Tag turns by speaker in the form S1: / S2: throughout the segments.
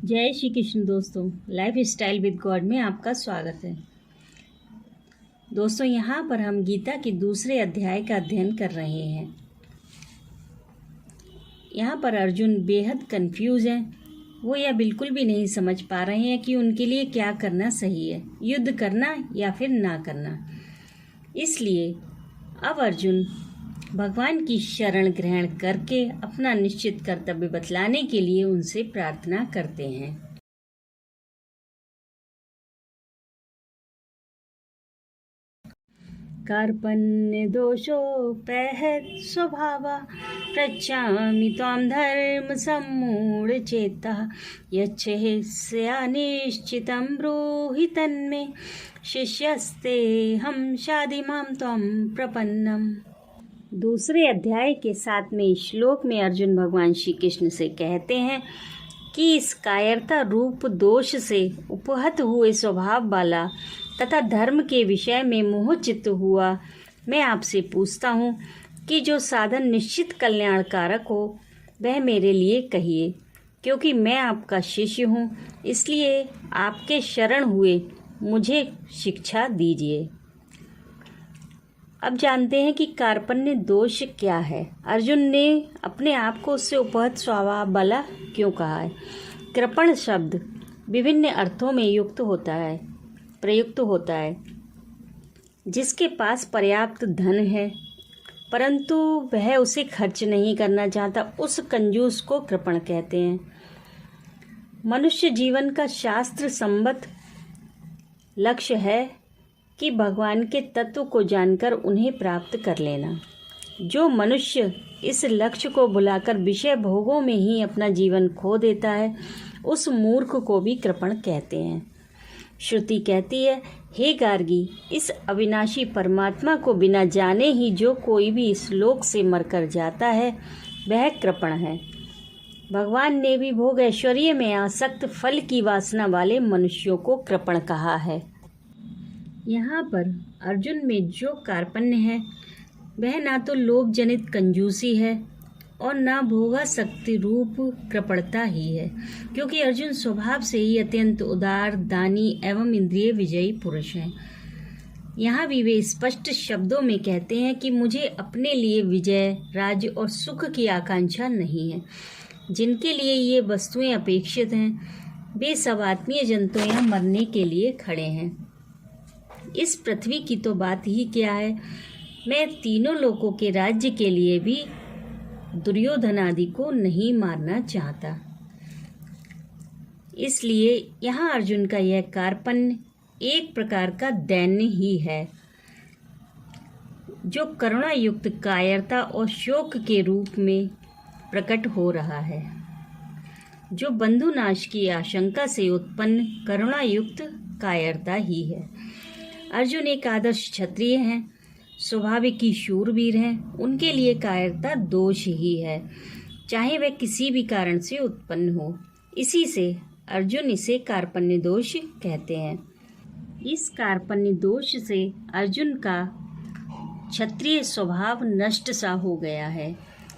S1: जय श्री कृष्ण दोस्तों, life style with God में आपका स्वागत है। दोस्तों, यहाँ पर हम गीता के दूसरे अध्याय का अध्ययन कर रहे हैं। यहाँ पर अर्जुन बेहद कंफ्यूज हैं। वो यह बिल्कुल भी नहीं समझ पा रहे हैं कि उनके लिए क्या करना सही है, युद्ध करना या फिर ना करना। इसलिए अब अर्जुन भगवान की शरण ग्रहण करके अपना निश्चित कर्तव्य बतलाने के लिए उनसे प्रार्थना करते हैं। कार्पण्य दोषोपहत स्वभावा पृच्छामि त्वां धर्म सम्मूढ़ चेता यच्छेस्या निश्चितं ब्रूहि तन्मे शिष्यस्ते हम शाधिमां त्वां प्रपन्नम। दूसरे अध्याय के 7वें श्लोक में अर्जुन भगवान श्री कृष्ण से कहते हैं कि इस कायरता रूप दोष से उपहत हुए स्वभाव वाला तथा धर्म के विषय में मोहचित्त हुआ मैं आपसे पूछता हूँ कि जो साधन निश्चित कल्याणकारक हो वह मेरे लिए कहिए, क्योंकि मैं आपका शिष्य हूँ। इसलिए आपके शरण हुए मुझे शिक्षा दीजिए। अब जानते हैं कि कार्पण्य दोष क्या है। अर्जुन ने अपने आप को उससे उपहत स्वभाव वाला क्यों कहा है। कृपण शब्द विभिन्न अर्थों में प्रयुक्त होता है। जिसके पास पर्याप्त धन है परंतु वह उसे खर्च नहीं करना चाहता, उस कंजूस को कृपण कहते हैं। मनुष्य जीवन का शास्त्र सम्मत लक्ष्य है कि भगवान के तत्व को जानकर उन्हें प्राप्त कर लेना। जो मनुष्य इस लक्ष्य को भुलाकर विषय भोगों में ही अपना जीवन खो देता है उस मूर्ख को भी कृपण कहते हैं। श्रुति कहती है, हे गार्गी, इस अविनाशी परमात्मा को बिना जाने ही जो कोई भी इस लोक से मरकर जाता है वह कृपण है। भगवान ने भी भोग ऐश्वर्य में आसक्त फल की वासना वाले मनुष्यों को कृपण कहा है। यहाँ पर अर्जुन में जो कार्पण्य है वह ना तो लोभ जनित कंजूसी है और ना भोगासक्ति रूप कृपणता ही है, क्योंकि अर्जुन स्वभाव से ही अत्यंत उदार, दानी एवं इंद्रिय विजयी पुरुष हैं। यहाँ भी वे स्पष्ट शब्दों में कहते हैं कि मुझे अपने लिए विजय, राज्य और सुख की आकांक्षा नहीं है। जिनके लिए ये वस्तुएं अपेक्षित हैं वे सब आत्मीय जंतु यहाँ मरने के लिए खड़े हैं। इस पृथ्वी की तो बात ही क्या है, मैं तीनों लोकों के राज्य के लिए भी दुर्योधन आदि को नहीं मारना चाहता। इसलिए यहाँ अर्जुन का यह कार्पण्य एक प्रकार का दैन्य ही है, जो करुणा युक्त कायरता और शोक के रूप में प्रकट हो रहा है, जो बंधुनाश की आशंका से उत्पन्न करुणा युक्त कायरता ही है। अर्जुन एक आदर्श क्षत्रिय हैं, स्वाभाविक ही शूरवीर हैं। उनके लिए कायरता दोष ही है, चाहे वह किसी भी कारण से उत्पन्न हो। इसी से अर्जुन इसे कार्पण्य दोष कहते हैं। इस कार्पण्य दोष से अर्जुन का क्षत्रिय स्वभाव नष्ट सा हो गया है।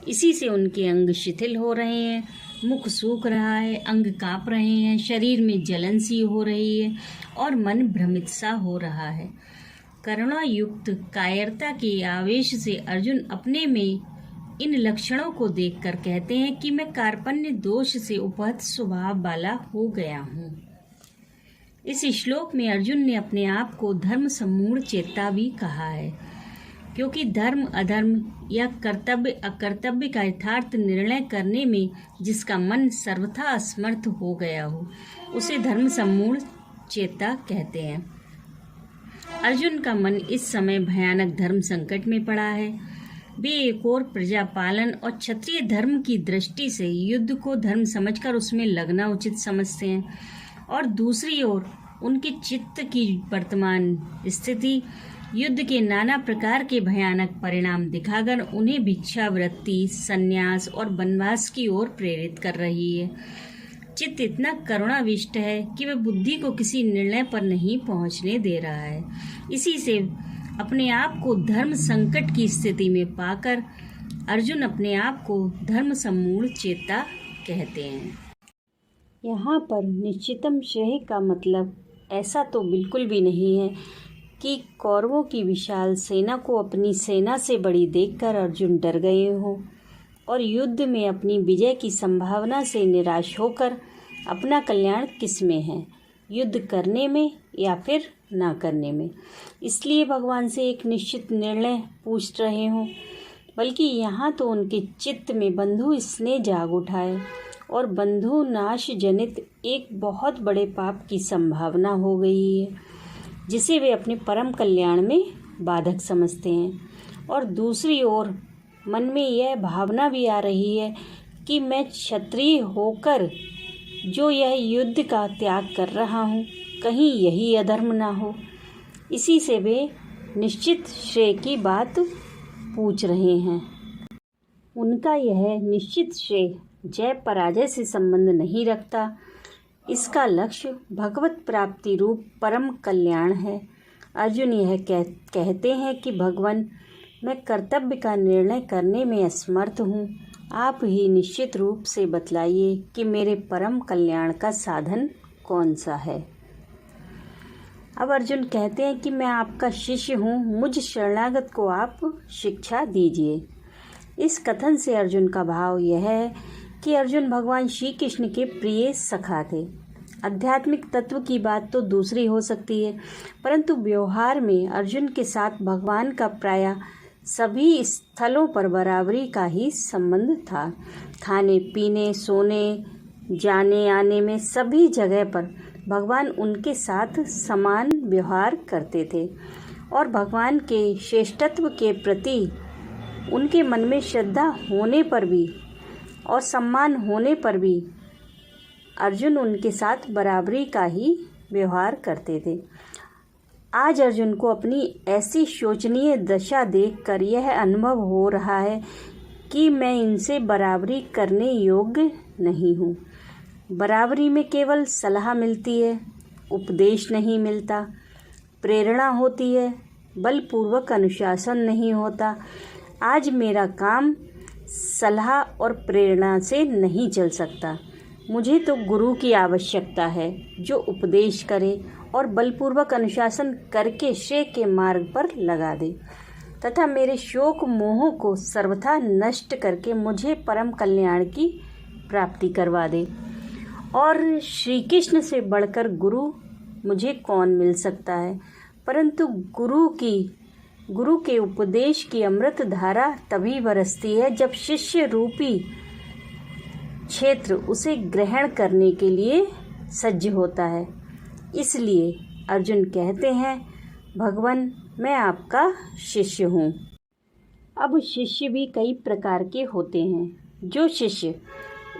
S1: इसी से उनके अंग शिथिल हो रहे हैं, मुख सूख रहा है, अंग कांप रहे हैं, शरीर में जलन सी हो रही है और मन भ्रमित सा हो रहा है। करुणा युक्त कायरता के आवेश से अर्जुन अपने में इन लक्षणों को देखकर कहते हैं कि मैं कार्पण्य दोष से उपहत स्वभाव वाला हो गया हूँ। इस श्लोक में अर्जुन ने अपने आप को धर्म सम्मूढ़ चेता भी कहा है, क्योंकि धर्म अधर्म या कर्तव्य अकर्तव्य का यथार्थ निर्णय करने में जिसका मन सर्वथा असमर्थ हो गया हो उसे धर्म सम्मूढ़ चेता कहते हैं। अर्जुन का मन इस समय भयानक धर्म संकट में पड़ा है। वे एक ओर प्रजा पालन और क्षत्रिय धर्म की दृष्टि से युद्ध को धर्म समझकर उसमें लगना उचित समझते हैं, और दूसरी ओर उनके चित्त की वर्तमान स्थिति युद्ध के नाना प्रकार के भयानक परिणाम दिखाकर उन्हें भिक्षावृत्ति, संन्यास और वनवास की ओर प्रेरित कर रही है। चित्त इतना करुणाविष्ट है कि वह बुद्धि को किसी निर्णय पर नहीं पहुंचने दे रहा है। इसी से अपने आप को धर्म संकट की स्थिति में पाकर अर्जुन अपने आप को धर्म सम्मूढ़ चेता कहते हैं। यहाँ पर निश्चितम श्रेय का मतलब ऐसा तो बिल्कुल भी नहीं है कि कौरवों की विशाल सेना को अपनी सेना से बड़ी देखकर अर्जुन डर गए हों और युद्ध में अपनी विजय की संभावना से निराश होकर अपना कल्याण किस में है, युद्ध करने में या फिर ना करने में, इसलिए भगवान से एक निश्चित निर्णय पूछ रहे हों। बल्कि यहाँ तो उनके चित्त में बंधु स्नेह जाग उठाए और बंधु नाश जनित एक बहुत बड़े पाप की संभावना हो गई है, जिसे वे अपने परम कल्याण में बाधक समझते हैं। और दूसरी ओर मन में यह भावना भी आ रही है कि मैं क्षत्रिय होकर जो यह युद्ध का त्याग कर रहा हूँ, कहीं यही अधर्म ना हो। इसी से वे निश्चित श्रेय की बात पूछ रहे हैं। उनका यह निश्चित श्रेय जय पराजय से संबंध नहीं रखता। इसका लक्ष्य भगवत प्राप्ति रूप परम कल्याण है। अर्जुन यह कहते हैं कि भगवान, मैं कर्तव्य का निर्णय करने में असमर्थ हूँ। आप ही निश्चित रूप से बतलाइए कि मेरे परम कल्याण का साधन कौन सा है। अब अर्जुन कहते हैं कि मैं आपका शिष्य हूँ, मुझ शरणागत को आप शिक्षा दीजिए। इस कथन से अर्जुन का भाव यह है कि अर्जुन भगवान श्री कृष्ण के प्रिय सखा थे। आध्यात्मिक तत्व की बात तो दूसरी हो सकती है, परंतु व्यवहार में अर्जुन के साथ भगवान का प्रायः सभी स्थलों पर बराबरी का ही संबंध था। खाने पीने, सोने, जाने आने में सभी जगह पर भगवान उनके साथ समान व्यवहार करते थे और भगवान के श्रेष्ठत्व के प्रति उनके मन में श्रद्धा होने पर भी और सम्मान होने पर भी अर्जुन उनके साथ बराबरी का ही व्यवहार करते थे। आज अर्जुन को अपनी ऐसी शोचनीय दशा देखकर यह अनुभव हो रहा है कि मैं इनसे बराबरी करने योग्य नहीं हूँ। बराबरी में केवल सलाह मिलती है, उपदेश नहीं मिलता, प्रेरणा होती है, बलपूर्वक अनुशासन नहीं होता। आज मेरा काम सलाह और प्रेरणा से नहीं चल सकता। मुझे तो गुरु की आवश्यकता है जो उपदेश करे और बलपूर्वक अनुशासन करके श्रेय के मार्ग पर लगा दे तथा मेरे शोक मोह को सर्वथा नष्ट करके मुझे परम कल्याण की प्राप्ति करवा दे। और श्री कृष्ण से बढ़कर गुरु मुझे कौन मिल सकता है। परंतु गुरु के उपदेश की अमृत धारा तभी बरसती है जब शिष्य रूपी क्षेत्र उसे ग्रहण करने के लिए सज्ज होता है। इसलिए अर्जुन कहते हैं, भगवान, मैं आपका शिष्य हूँ। अब शिष्य भी कई प्रकार के होते हैं। जो शिष्य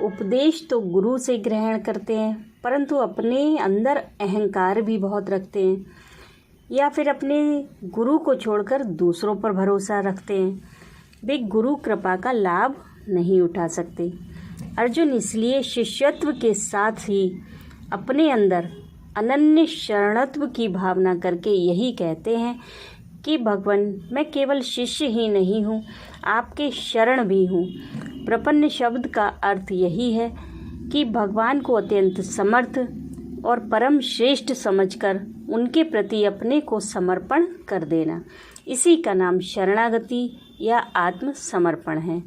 S1: उपदेश तो गुरु से ग्रहण करते हैं, परंतु अपने अंदर अहंकार भी बहुत रखते हैं, या फिर अपने गुरु को छोड़कर दूसरों पर भरोसा रखते हैं, वे गुरु कृपा का लाभ नहीं उठा सकते। अर्जुन इसलिए शिष्यत्व के साथ ही अपने अंदर अनन्य शरणत्व की भावना करके यही कहते हैं कि भगवान, मैं केवल शिष्य ही नहीं हूँ, आपके शरण भी हूँ। प्रपन्न शब्द का अर्थ यही है कि भगवान को अत्यंत समर्थ और परम श्रेष्ठ समझकर उनके प्रति अपने को समर्पण कर देना। इसी का नाम शरणागति या आत्मसमर्पण है।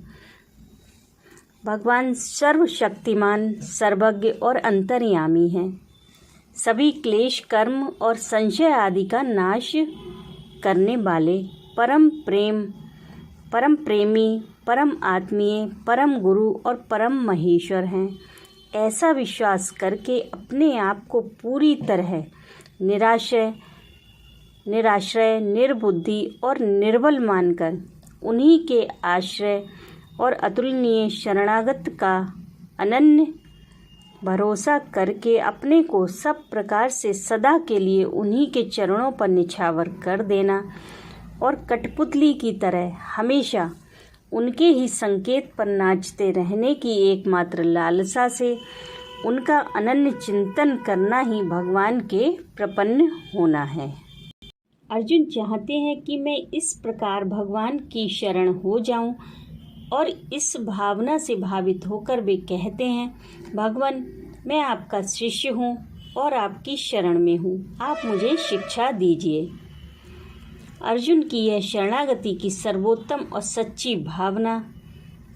S1: भगवान सर्वशक्तिमान, सर्वज्ञ और अंतर्यामी हैं। सभी क्लेश, कर्म और संशय आदि का नाश करने वाले परम प्रेमी, परम आत्मीय, परम गुरु और परम महेश्वर हैं। ऐसा विश्वास करके अपने आप को पूरी तरह निराश्रय, निर्बुद्धि और निर्बल मानकर उन्हीं के आश्रय और अतुलनीय शरणागत का अनन्य भरोसा करके अपने को सब प्रकार से सदा के लिए उन्हीं के चरणों पर निछावर कर देना और कठपुतली की तरह हमेशा उनके ही संकेत पर नाचते रहने की एकमात्र लालसा से उनका अनन्य चिंतन करना ही भगवान के प्रपन्न होना है। अर्जुन चाहते हैं कि मैं इस प्रकार भगवान की शरण हो जाऊं, और इस भावना से भावित होकर वे कहते हैं, भगवान, मैं आपका शिष्य हूँ और आपकी शरण में हूँ, आप मुझे शिक्षा दीजिए। अर्जुन की यह शरणागति की सर्वोत्तम और सच्ची भावना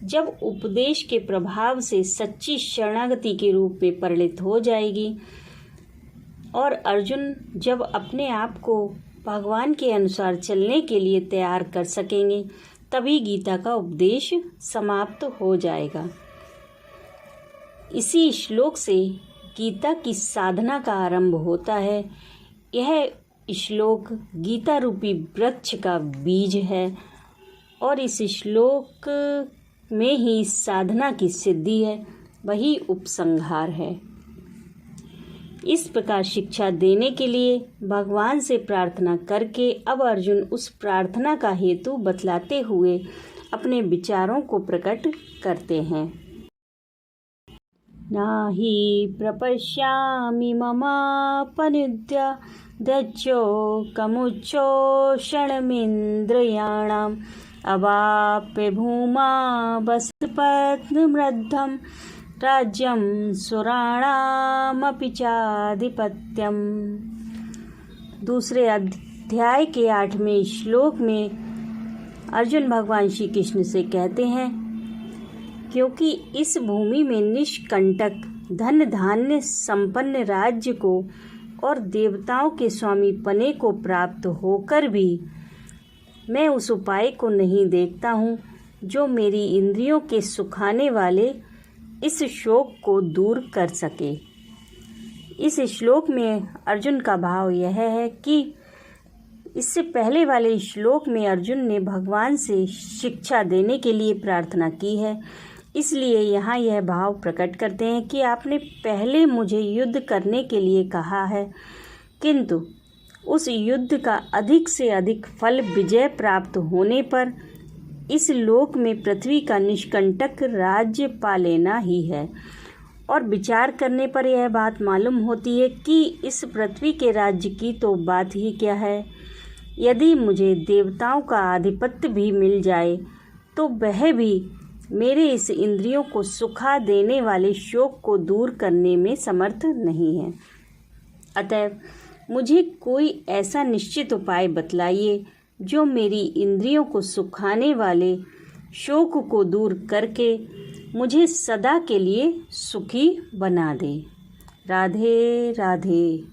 S1: जब उपदेश के प्रभाव से सच्ची शरणागति के रूप में परिणित हो जाएगी और अर्जुन जब अपने आप को भगवान के अनुसार चलने के लिए तैयार कर सकेंगे, तभी गीता का उपदेश समाप्त हो जाएगा। इसी श्लोक से गीता की साधना का आरंभ होता है। यह श्लोक गीता रूपी वृक्ष का बीज है और इस श्लोक में ही साधना की सिद्धि है, वही उपसंहार है। इस प्रकार शिक्षा देने के लिए भगवान से प्रार्थना करके अब अर्जुन उस प्रार्थना का हेतु बतलाते हुए अपने विचारों को प्रकट करते हैं। नाहि प्रपश्यामि ममापनुद्य दच्यो कमुच्चोषणमिन्द्रियाणाम् अवाप्य भूमा वसपत्नमृद्धं राज्यं सुराणामपि चाधिपत्यम्। दूसरे अध्याय के 8वें श्लोक में अर्जुन भगवान श्री कृष्ण से कहते हैं, क्योंकि इस भूमि में निष्कंटक धन धान्य संपन्न राज्य को और देवताओं के स्वामी पने को प्राप्त होकर भी मैं उस उपाय को नहीं देखता हूँ जो मेरी इंद्रियों के सुखाने वाले इस शोक को दूर कर सके। इस श्लोक में अर्जुन का भाव यह है कि इससे पहले वाले श्लोक में अर्जुन ने भगवान से शिक्षा देने के लिए प्रार्थना की है, इसलिए यहाँ यह भाव प्रकट करते हैं कि आपने पहले मुझे युद्ध करने के लिए कहा है, किंतु उस युद्ध का अधिक से अधिक फल विजय प्राप्त होने पर इस लोक में पृथ्वी का निष्कंटक राज्य पा लेना ही है। और विचार करने पर यह बात मालूम होती है कि इस पृथ्वी के राज्य की तो बात ही क्या है। यदि मुझे देवताओं का आधिपत्य भी मिल जाए तो वह भी मेरे इस इंद्रियों को सुखा देने वाले शोक को दूर करने में समर्थ नहीं है। अतः मुझे कोई ऐसा निश्चित उपाय बतलाइए जो मेरी इंद्रियों को सुखाने वाले शोक को दूर करके मुझे सदा के लिए सुखी बना दे। राधे राधे।